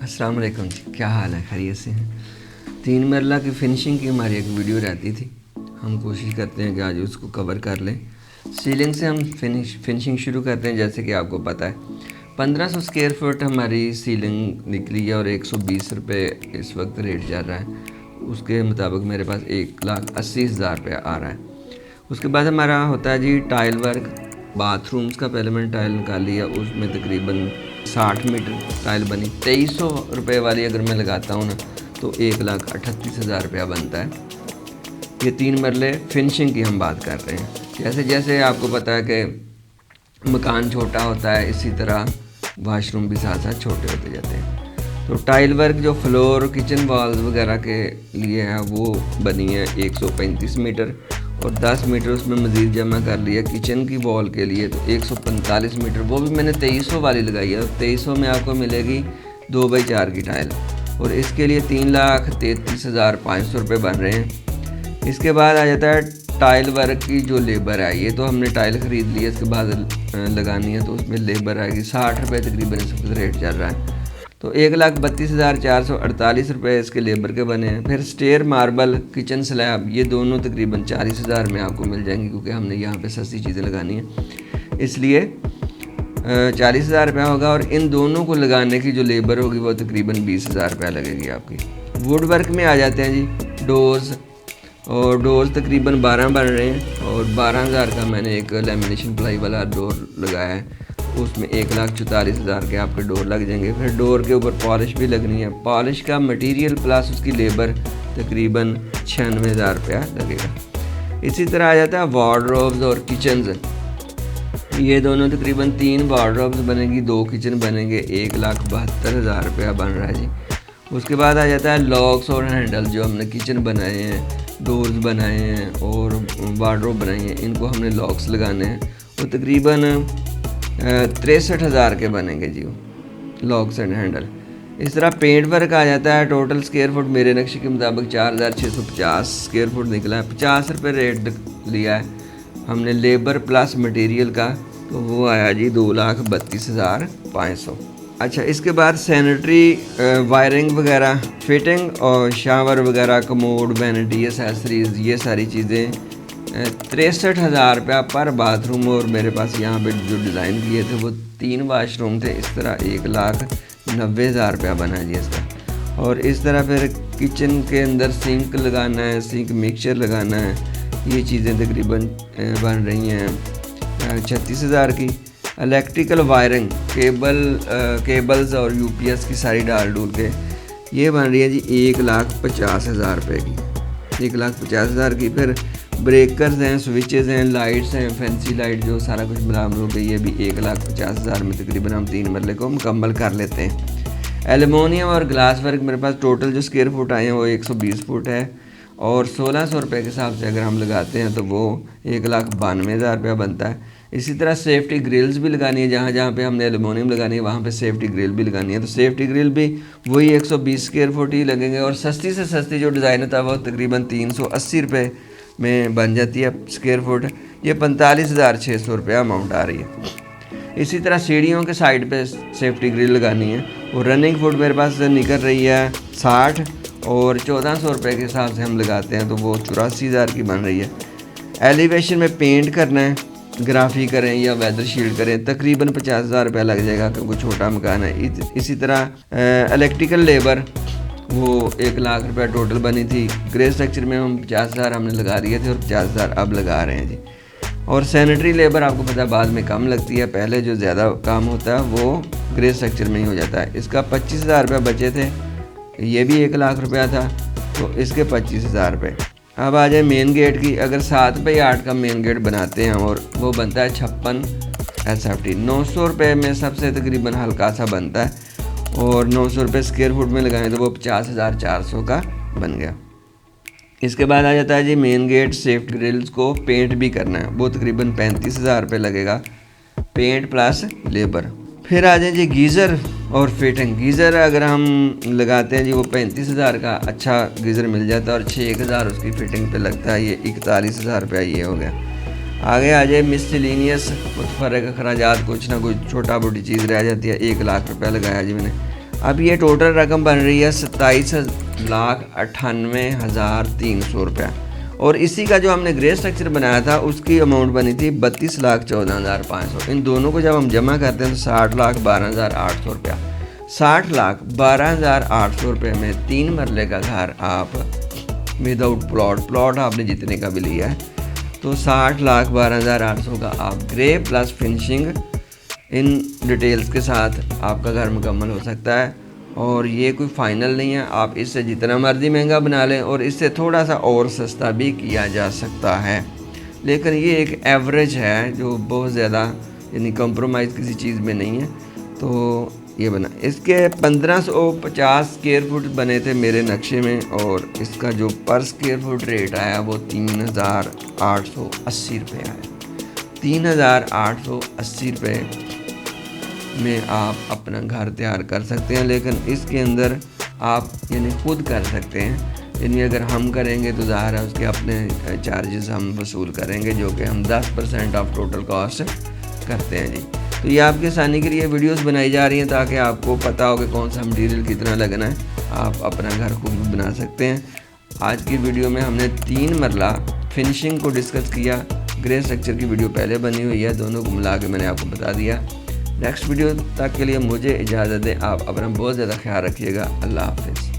अस्सलाम वालेकुम जी, क्या हाल है? खैरियत से हैं? 3 मरला की फिनिशिंग की हमारी एक वीडियो रहती थी। हम कोशिश करते हैं कि आज उसको कवर कर लें। सीलिंग से हम फिनिशिंग शुरू करते हैं। जैसे कि आपको पता है 1500 स्क्वायर फुट हमारी सीलिंग निकली है और 120 रुपये इस वक्त रेट चल रहा है। उसके मुताबिक मेरे पास 1,80,000 रुपया आ रहा है। उसके बाद हमारा होता है जी टाइल वर्क। बाथरूम्स का पहले मैंने टाइल निकाल लिया, उसमें तकरीबन 60 मीटर टाइल बनी। 2300 रुपये वाली अगर मैं लगाता हूँ ना तो 1,38,000 रुपया बनता है। ये 3 मरले फिनिशिंग की हम बात कर रहे हैं। जैसे जैसे आपको पता है कि मकान छोटा होता है, इसी तरह वाशरूम भी साथ साथ छोटे होते जाते हैं। तो टाइल वर्क जो फ्लोर किचन वॉल्स वगैरह के लिए है वो बनी है 135 मीटर और 10 मीटर उसमें मज़ीद जमा कर लिया किचन की वॉल के लिए, तो 145 मीटर। वो भी मैंने 2300 वाली लगाई है और 2300 में आपको मिलेगी 2x4 की टाइल और इसके लिए 3,33,500 रुपये बन रहे हैं। इसके बाद आ जाता है टाइल वर्क की जो लेबर है। ये तो हमने टाइल ख़रीद ली है, इसके बाद लगानी है तो उसमें लेबर आएगी 60 रुपये तकरीबन इस वक्त रेट चल रहा है। तो 1,32,448 रुपये इसके लेबर के बने हैं। फिर स्टेयर मार्बल किचन स्लैब ये दोनों तकरीबन 40,000 में आपको मिल जाएंगी, क्योंकि हमने यहाँ पे सस्ती चीज़ें लगानी है इसलिए 40,000 रुपया होगा। और इन दोनों को लगाने की जो लेबर होगी वो तकरीबन 20,000 रुपया लगेगी आपकी। वुड वर्क में आ जाते हैं जी डोर्स, और डोर्स तकरीबन 12 बन रहे हैं और 12,000 का मैंने एक लेमिनेशन प्लाई वाला डोर लगाया है, उसमें 1,44,000 के आपके डोर लग जाएंगे। फिर डोर के ऊपर पॉलिश भी लगनी है, पॉलिश का मटेरियल प्लस उसकी लेबर तकरीबन 96,000 रुपया लगेगा। इसी तरह आ जाता है वार्डरोब्स और किचन्स। ये दोनों तकरीबन 3 वार्डरोब्स बनेंगी, 2 किचन बनेंगे, 1,72,000 रुपया बन रहा है जी। उसके बाद आ जाता है लॉक्स और हैंडल। जो हमने किचन बनाए हैं, डोर्स बनाए हैं और वार्डरोब बनाई हैं, इनको हमने लॉक्स लगाने हैं, वो तकरीबन 63,000 के बनेंगे जी वो लॉक्स एंड हैंडल। इस तरह पेंट वर्क आ जाता है। टोटल स्क्वायर फुट मेरे नक्शे के मुताबिक 4,650 स्क्वायर फुट निकला है। 50 रुपये रेट लिया है हमने लेबर प्लस मटेरियल का, तो वो आया जी 2,32,500। अच्छा, इसके बाद सैनिटरी वायरिंग वगैरह फिटिंग और शावर वगैरह कमोड वैनिटी एसेसरीज ये सारी चीज़ें 63,000 रुपया पर बाथरूम। और मेरे पास यहाँ पे जो डिज़ाइन किए थे वो 3 वाशरूम थे, इस तरह 1,90,000 रुपया बना जी इसका। और इस तरह फिर किचन के अंदर सिंक लगाना है, सिंक मिक्सचर लगाना है, ये चीज़ें तकरीबन बन रही हैं 36,000 की। इलेक्ट्रिकल वायरिंग केबल्स और यूपीएस की सारी डाल डूल के ये बन रही है जी 1,50,000 रुपये की, 1,50,000 की। फिर ब्रेकर्स हैं, स्विचेस हैं, लाइट्स हैं, फैंसी लाइट जो सारा कुछ मिला हम लोग ये भी 1,50,000 में तकरीबन हम 3 मरले को मुकम्मल कर लेते हैं। एलुमिनियम और ग्लास वर्क मेरे पास टोटल जो स्क्वायर फुट आए हैं वो 120 फुट है और 1,600 रुपये के हिसाब से अगर हम लगाते हैं तो वो 1,92,000 रुपया बनता है। इसी तरह सेफ्टी ग्रिल्स भी लगानी है, जहाँ जहाँ पे हमने एलुमिनियम लगानी है वहाँ पे सेफ्टी ग्रिल भी लगानी है, तो सेफ्टी ग्रिल भी वही 120 स्क्वायर फुट ही लगेंगे। और सस्ती से सस्ती जो डिज़ाइन होता है वो तकरीबन 380 रुपये में बन जाती है स्क्वायर फुट। ये 45,600 रुपया अमाउंट आ रही है। इसी तरह सीढ़ियों के साइड पे सेफ्टी ग्रिल लगानी है, वो रनिंग फुट मेरे पास निकल रही है 60 और 1,400 रुपये के हिसाब से हम लगाते हैं तो वो 84,000 की बन रही है। एलिवेशन में पेंट करना है, ग्राफी करें या वेदर शील्ड करें, तकरीबन 50,000 रुपया लग जाएगा क्योंकि छोटा मकान है। इसी तरह इलेक्ट्रिकल लेबर वो 1,00,000 रुपया टोटल बनी थी। ग्रे स्ट्रक्चर में हम 50,000 हमने लगा दिए थे और 50,000 अब लगा रहे हैं जी। और सैनिटरी लेबर आपको पता है बाद में कम लगती है, पहले जो ज़्यादा काम होता है वो ग्रे स्ट्रक्चर में ही हो जाता है। इसका 25,000 रुपया बचे थे, ये भी 1,00,000 रुपया था तो इसके 25,000 रुपये। अब आ जाए मेन गेट की। अगर 7x8 का मेन गेट बनाते हैं और वो बनता है 56 SFT, 900 रुपये में सबसे तकरीबन हल्का सा बनता है और 900 रुपये स्क्वायर फुट में लगाएं तो वो 50,400 का बन गया। इसके बाद आ जाता है जी मेन गेट सेफ्टी ग्रिल्स को पेंट भी करना है, वो तकरीबन 35,000 रुपये लगेगा पेंट प्लस लेबर। फिर आ जाए जी गीज़र और फिटिंग। गीज़र अगर हम लगाते हैं जी वो 35,000 का अच्छा गीज़र मिल जाता है और 6,000 उसकी फिटिंग पे लगता है, ये 41,000 रुपया ये हो गया। आगे आ जाए मिसलिनियस मुतफरक अखराजात, कुछ ना कुछ छोटा मोटी चीज़ रह जाती है, 1,00,000 रुपया लगाया जी मैंने। अब ये टोटल रकम बन रही है 27,98,300 रुपया। और इसी का जो हमने ग्रे स्ट्रक्चर बनाया था उसकी अमाउंट बनी थी 32,14,500। इन दोनों को जब हम जमा करते हैं तो 60,12,800 रुपया। 60,12,800 रुपये में 3 मरले का घर आप विदाउट प्लॉट आपने जितने का भी लिया है तो 60,12,800 का आप grey plus finishing in details के साथ आपका घर मुकम्मल हो सकता है। और ये कोई फ़ाइनल नहीं है, आप इससे जितना मर्ज़ी महंगा बना लें और इससे थोड़ा सा और सस्ता भी किया जा सकता है, लेकिन ये एक एवरेज है जो बहुत ज़्यादा यानी कंप्रोमाइज़ किसी चीज़ में नहीं है। तो ये बना, इसके 1550 स्क्वायर फुट बने थे मेरे नक्शे में और इसका जो पर स्क्वायर फुट रेट आया वो 3,880 रुपये आया। 3,880 रुपये में आप अपना घर तैयार कर सकते हैं, लेकिन इसके अंदर आप यानी खुद कर सकते हैं। यानी अगर हम करेंगे तो ज़ाहिर है उसके अपने चार्जेस हम वसूल करेंगे जो कि हम 10% ऑफ टोटल कॉस्ट करते हैं जी। तो ये आपकी आसानी के लिए वीडियोस बनाई जा रही हैं ताकि आपको पता हो कि कौन सा मटीरियल कितना लगना है, आप अपना घर खुद भी बना सकते हैं। आज की वीडियो में हमने 3 मरला फिनिशिंग को डिस्कस किया। ग्रे स्ट्रक्चर की वीडियो पहले बनी हुई है, दोनों को मिला के मैंने आपको बता दिया। नेक्स्ट वीडियो तक के लिए मुझे इजाज़त दें। आप अपना बहुत ज़्यादा ख्याल रखिएगा। अल्लाह हाफ़िज़।